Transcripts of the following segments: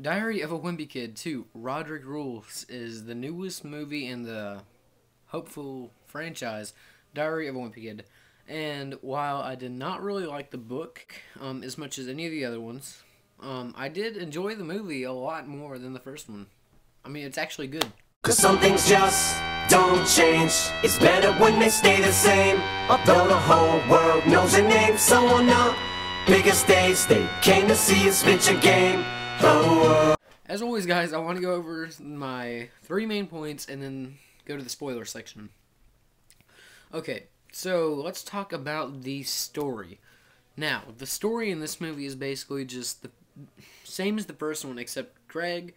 Diary of a Wimpy Kid 2, Rodrick Rules, is the newest movie in the hopeful franchise, Diary of a Wimpy Kid. And while I did not really like the book as much as any of the other ones, I did enjoy the movie a lot more than the first one. I mean, it's actually good. Cause some things just don't change. It's better when they stay the same. Although the whole world knows your name, so on the biggest stage they came to see you spit your game. Oh, As always, guys, I want to go over my 3 main points and then go to the spoiler section. Okay, so let's talk about the story. Now, the story in this movie is basically just the same as the first one, except Greg,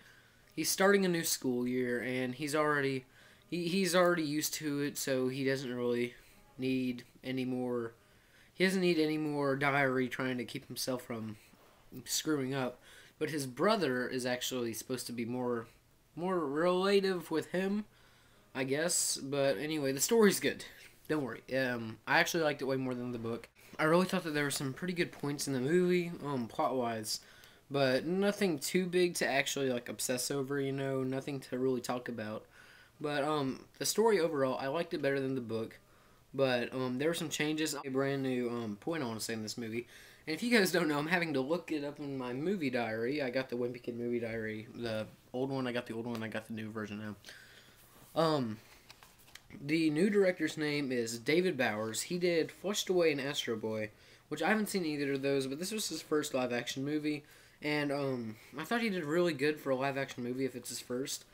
he's starting a new school year, and he's already used to it, so he doesn't really need any more. He doesn't need any more diary trying to keep himself from screwing up. But his brother is actually supposed to be more relative with him, I guess. But anyway, the story's good. Don't worry. I actually liked it way more than the book. I really thought that there were some pretty good points in the movie, plot-wise. But nothing too big to actually, like, obsess over, you know. Nothing to really talk about. But, the story overall, I liked it better than the book. But, there were some changes. A brand new, point I want to say in this movie. And if you guys don't know, I'm having to look it up in my movie diary. I got the Wimpy Kid movie diary. The old one, I got the old one, I got the new version now. The new director's name is David Bowers. He did Flushed Away and Astro Boy, which I haven't seen either of those, but this was his first live-action movie. And, I thought he did really good for a live-action movie if it's his first.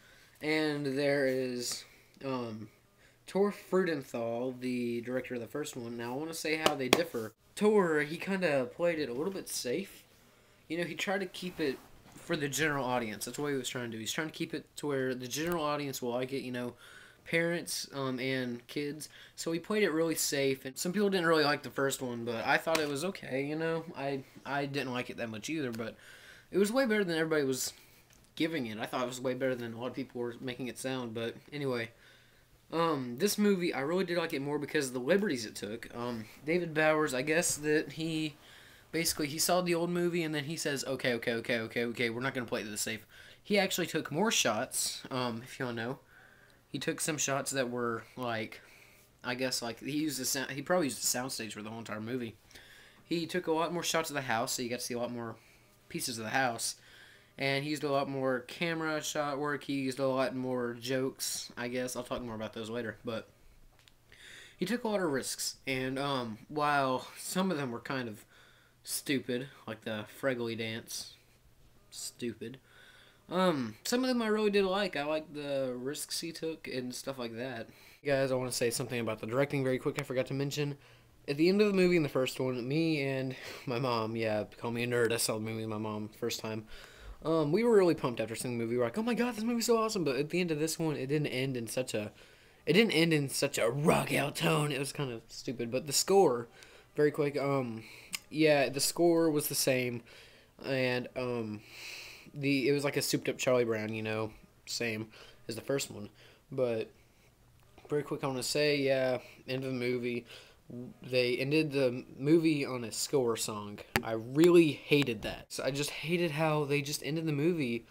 And there is, Tor Frudenthal, the director of the first one. Now, I want to say how they differ. Tor, he kind of played it a little bit safe. You know, he tried to keep it for the general audience. That's what he was trying to do. He's trying to keep it to where the general audience will like it, you know, parents and kids. So he played it really safe. And some people didn't really like the first one, but I thought it was okay, you know. I didn't like it that much either, but it was way better than everybody was giving it. I thought it was way better than a lot of people were making it sound, but anyway. This movie, I really did like it more because of the liberties it took. David Bowers, I guess that he saw the old movie and then he says, okay, we're not going to play this safe. He actually took more shots, if you all know. He took some shots that were, like, I guess, like, he probably used the soundstage for the whole entire movie. He took a lot more shots of the house, so you got to see a lot more pieces of the house. And he used a lot more camera shot work. He used a lot more jokes, I guess. I'll talk more about those later. But he took a lot of risks. And while some of them were kind of stupid, like the Fregley dance, stupid. Some of them I really did like. I liked the risks he took and stuff like that. Guys, I want to say something about the directing very quick. I forgot to mention. At the end of the movie in the first one, me and my mom, yeah, call me a nerd. I saw the movie with my mom first time. We were really pumped after seeing the movie. We were like, oh my god, this movie's so awesome. But at the end of this one, it didn't end in such a rock out tone. It was kind of stupid. But the score, very quick, yeah, the score was the same. And, it was like a souped up Charlie Brown, you know, same as the first one. But, very quick, I want to say, yeah, end of the movie. They ended the movie on a score song. I really hated that. So I just hated how they just ended the movie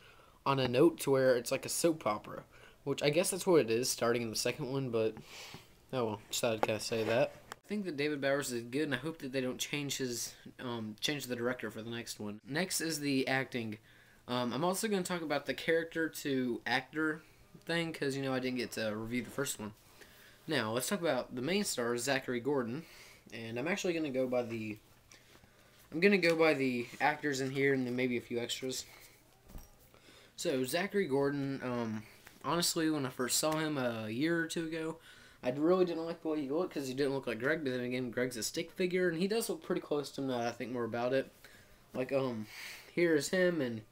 on a note to where it's like a soap opera. Which I guess that's what it is, starting in the second one, but oh well, just thought I'd kind of say that. I think that David Bowers is good, and I hope that they don't change the director for the next one. Next is the acting. I'm also going to talk about the character to actor thing, because, you know, I didn't get to review the first one. Now, let's talk about the main star, Zachary Gordon, and I'm actually going to go by the actors in here and then maybe a few extras. So, Zachary Gordon, honestly, when I first saw him a year or two ago, I really didn't like the way he looked because he didn't look like Greg, but then again, Greg's a stick figure, and he does look pretty close to him now that I think more about it. Like, here's him, and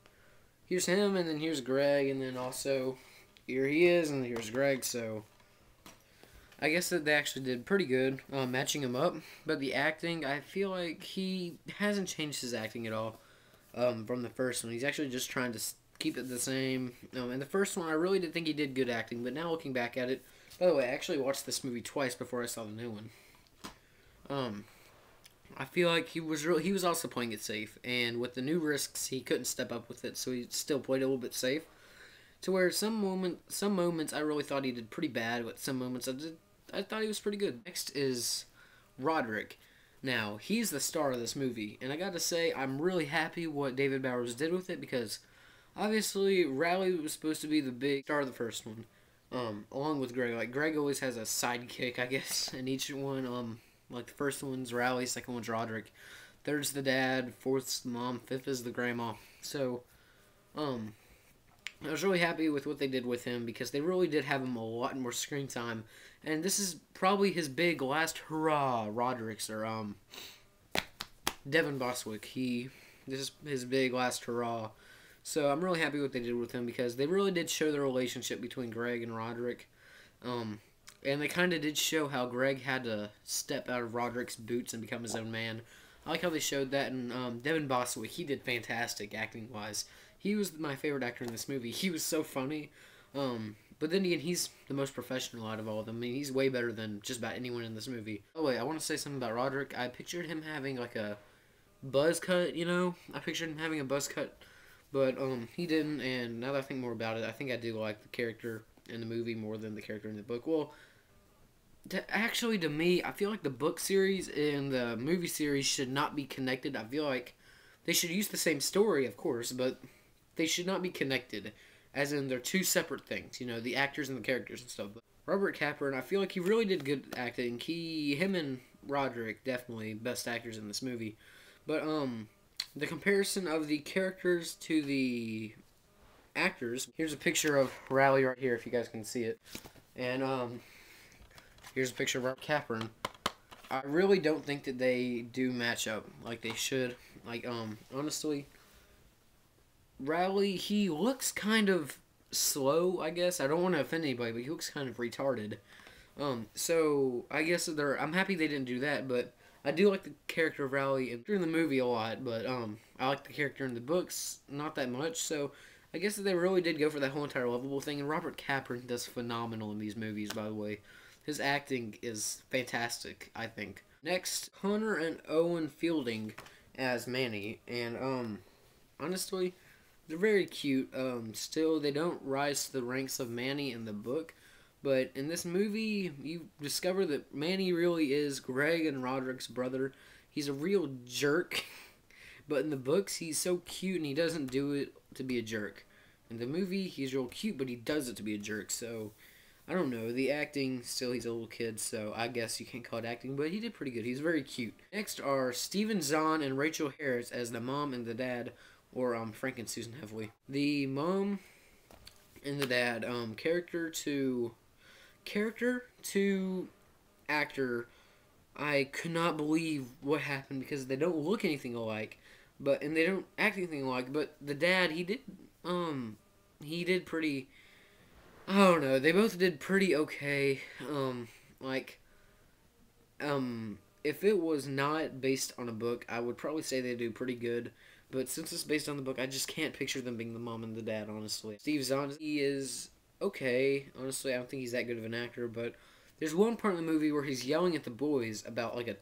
then here's Greg, and then also, here he is, and here's Greg, so I guess that they actually did pretty good matching him up. But the acting, I feel like he hasn't changed his acting at all from the first one. He's actually just trying to keep it the same. And the first one, I really did think he did good acting. But now looking back at it, by the way, I actually watched this movie twice before I saw the new one. I feel like he was also playing it safe, and with the new risks, he couldn't step up with it, so he still played a little bit safe. To where some moments I really thought he did pretty bad, but some moments I thought he was pretty good. Next is Rodrick. Now, he's the star of this movie, and I gotta say, I'm really happy what David Bowers did with it, because obviously Rowley was supposed to be the big star of the first one, along with Greg. Like, Greg always has a sidekick, I guess, in each one. Like, the first one's Rowley, second one's Rodrick, third's the dad, fourth's the mom, fifth is the grandma. So, I was really happy with what they did with him, because they really did have him a lot more screen time. And this is probably his big last hurrah, Roderick's, or, Devon Bostick. This is his big last hurrah. So I'm really happy what they did with him, because they really did show the relationship between Greg and Rodrick. And they kind of did show how Greg had to step out of Roderick's boots and become his own man. I like how they showed that, and Devon Bostick, he did fantastic acting-wise. He was my favorite actor in this movie. He was so funny. But then again, he's the most professional out of all of them. I mean, he's way better than just about anyone in this movie. Oh, wait, I want to say something about Rodrick. I pictured him having, like, a buzz cut, you know? I pictured him having a buzz cut, but he didn't, and now that I think more about it, I think I do like the character in the movie more than the character in the book. Well, actually, to me, I feel like the book series and the movie series should not be connected. I feel like they should use the same story, of course, but they should not be connected, as in they're two separate things, you know, the actors and the characters and stuff. But Robert Capron, I feel like he really did good acting. Him and Rodrick, definitely best actors in this movie. But, the comparison of the characters to the actors, here's a picture of Rowley right here, if you guys can see it. And, here's a picture of Robert Capron. I really don't think that they do match up like they should. Like, honestly, Rowley, he looks kind of slow, I guess. I don't want to offend anybody, but he looks kind of retarded. So, I guess I'm happy they didn't do that, but I do like the character of Rowley in the movie a lot, but, I like the character in the books not that much, so I guess that they really did go for that whole entire lovable thing, and Robert Capron does phenomenal in these movies, by the way. His acting is fantastic, I think. Next, Hunter and Owen Fielding as Manny, and, honestly, they're very cute. Still, they don't rise to the ranks of Manny in the book, but in this movie, you discover that Manny really is Greg and Roderick's brother. He's a real jerk, but in the books, he's so cute and he doesn't do it to be a jerk. In the movie, he's real cute, but he does it to be a jerk, so I don't know. The acting, still, he's a little kid, so I guess you can't call it acting, but he did pretty good. He's very cute. Next are Stephen Zahn and Rachel Harris as the mom and the dad, or Frank and Susan Heavily. The mom and the dad, character to actor, I could not believe what happened, because they don't look anything alike, and they don't act anything alike. But the dad, he did pretty. I don't know. They both did pretty okay. If it was not based on a book, I would probably say they do pretty good. But since it's based on the book, I just can't picture them being the mom and the dad, honestly. Steve Zahn, he is okay. Honestly, I don't think he's that good of an actor, but there's one part in the movie where he's yelling at the boys about, like, a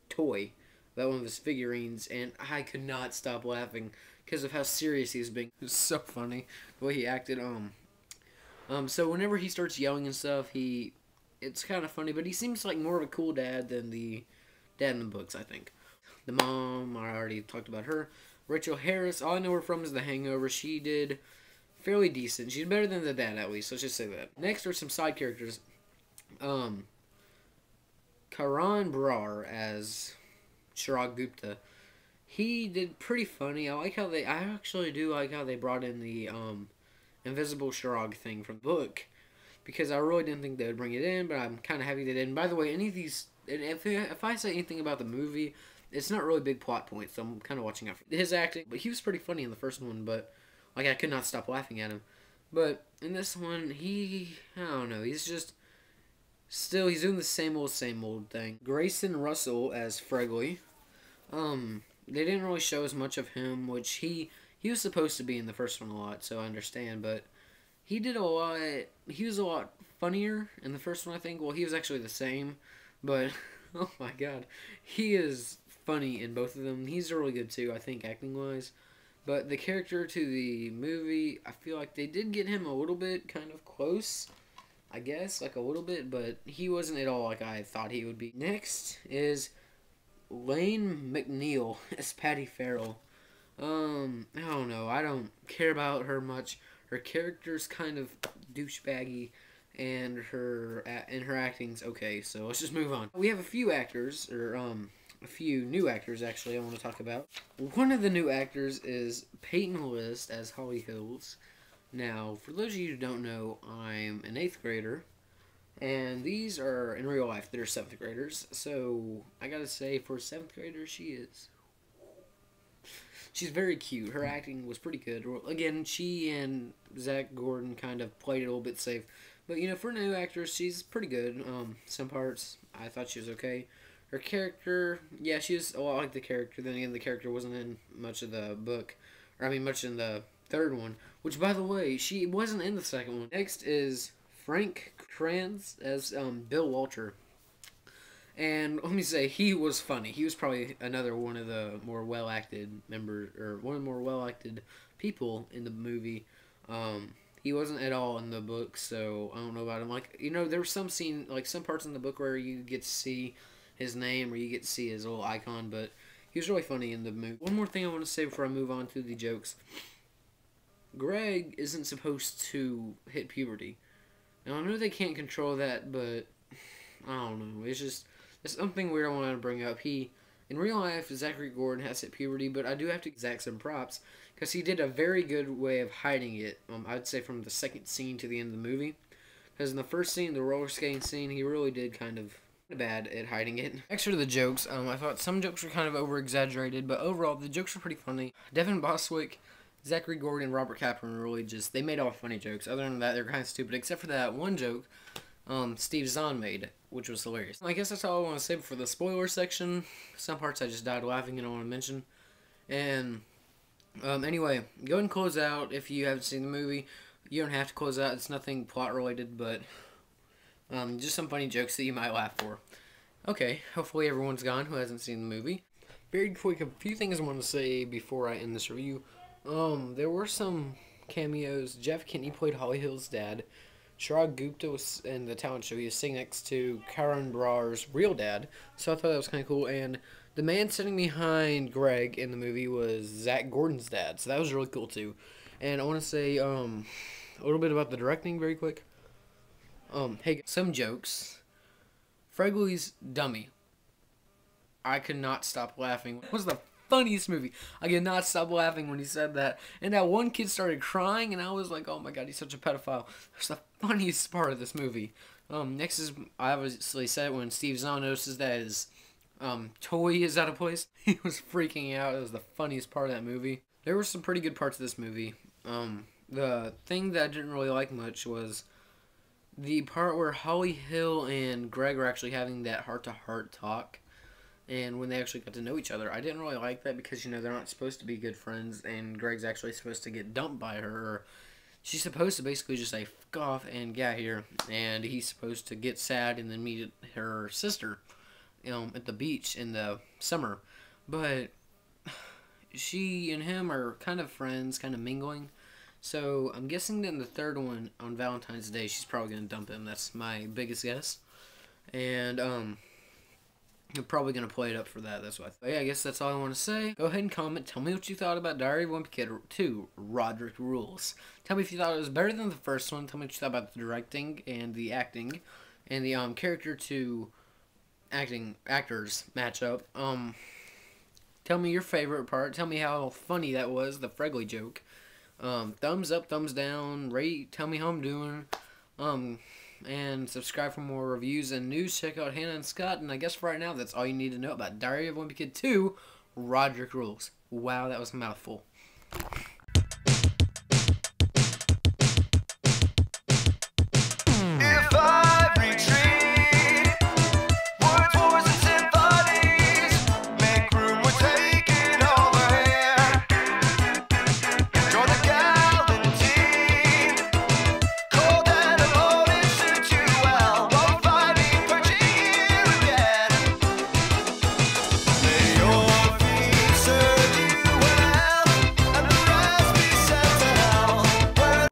toy, about one of his figurines, and I could not stop laughing because of how serious he was being. It was so funny, the way he acted. So whenever he starts yelling and stuff, it's kind of funny, but he seems like more of a cool dad than the dad in the books, I think. The mom, I already talked about her. Rachel Harris, all I know her from is The Hangover. She did fairly decent. She's better than the dad, at least. Let's just say that. Next are some side characters. Karan Brar as Chirag Gupta. He did pretty funny. I actually do like how they brought in the invisible Chirag thing from the book, because I really didn't think they would bring it in, but I'm kind of happy they did. And by the way, any of these, if I say anything about the movie, it's not really big plot points, so I'm kind of watching out for his acting. But he was pretty funny in the first one, but, like, I could not stop laughing at him. But in this one, I don't know, he's just, still, he's doing the same old thing. Grayson Russell as Fregley. They didn't really show as much of him, which he was supposed to be in the first one a lot, so I understand, but he was a lot funnier in the first one, I think. Well, he was actually the same, but, oh my god, he is funny in both of them. He's really good too, I think, acting wise. But the character to the movie, I feel like they did get him a little bit kind of close, I guess, like a little bit, but he wasn't at all like I thought he would be. Next is Lane McNeil as Patty Farrell. I don't know. I don't care about her much. Her character's kind of douchebaggy, and her acting's okay. So let's just move on. We have a few actors, or a few new actors actually. I want to talk about. One of the new actors is Peyton List as Holly Hills. Now, for those of you who don't know, I'm an 8th grader, and these are, in real life, they're 7th graders, so I gotta say, for a 7th grader, she's very cute. Her acting was pretty good. Again, she and Zach Gordon kind of played it a little bit safe, but, you know, for a new actress, she's pretty good. Some parts, I thought she was okay. Her character, yeah, she's a lot like the character. Then again, the character wasn't in much of the book, or I mean, much in the third one, which, by the way, she wasn't in the second one. Next is Frank Kranz as Bill Walter. And let me say, he was funny. He was probably another one of the more well-acted members, or one of the more well-acted people in the movie. He wasn't at all in the book, so I don't know about him. Like, you know, there was some scene, like some parts in the book where you get to see his name, or you get to see his little icon, but he was really funny in the movie. One more thing I want to say before I move on to the jokes. Greg isn't supposed to hit puberty. Now, I know they can't control that, but I don't know. It's something weird I wanted to bring up. In real life, Zachary Gordon has hit puberty, but I do have to give Zach some props, because he did a very good way of hiding it, I'd say from the second scene to the end of the movie. Because in the first scene, the roller skating scene, he really did kind of bad at hiding it. Next are the jokes. I thought some jokes were kind of over-exaggerated, but overall, the jokes were pretty funny. Devon, Bostick, Zachary Gordon, and Robert Capron really they made all funny jokes. Other than that, they're kind of stupid, except for that one joke Steve Zahn made, which was hilarious. I guess that's all I want to say for the spoiler section. Some parts I just died laughing and I want to mention. And anyway, go ahead and close out if you haven't seen the movie. You don't have to close out. It's nothing plot related, but just some funny jokes that you might laugh for. Okay, hopefully everyone's gone who hasn't seen the movie. Very quick, a few things I want to say before I end this review. There were some cameos. Jeff Kinney played Holly Hill's dad. Sharad Gupta was in the talent show. He was sitting next to Karan Brar's real dad, so I thought that was kind of cool. And the man sitting behind Greg in the movie was Zach Gordon's dad, so that was really cool too. And I want to say a little bit about the directing very quick. Hey, some jokes. Fregley's dummy. I could not stop laughing. It was the funniest movie. I could not stop laughing when he said that. And that one kid started crying, and I was like, oh my god, he's such a pedophile. That's the funniest part of this movie. Next is, I obviously said it when Steve Zahn notices that his toy is out of place. He was freaking out. It was the funniest part of that movie. There were some pretty good parts of this movie. The thing that I didn't really like much was the part where Holly Hill and Greg were actually having that heart-to-heart talk. And when they actually got to know each other, I didn't really like that because, you know, they're not supposed to be good friends, and Greg's actually supposed to get dumped by her, or she's supposed to basically just say, fuck off and get out here, and he's supposed to get sad and then meet her sister, at the beach in the summer. But she and him are kind of friends, kind of mingling, so I'm guessing that in the third one, on Valentine's Day, she's probably going to dump him. That's my biggest guess. And, you're probably going to play it up for that. That's why. Yeah, I guess that's all I want to say. Go ahead and comment. Tell me what you thought about Diary of a Wimpy Kid 2, Rodrick Rules. Tell me if you thought it was better than the first one. Tell me what you thought about the directing and the acting and the character to actors matchup. Tell me your favorite part. Tell me how funny that was, the Fregley joke. Thumbs up, thumbs down, rate, tell me how I'm doing. And subscribe for more reviews and news. Check out Hannah and Scott. And I guess for right now, that's all you need to know about Diary of a Wimpy Kid 2, Rodrick Rules. Wow, that was a mouthful.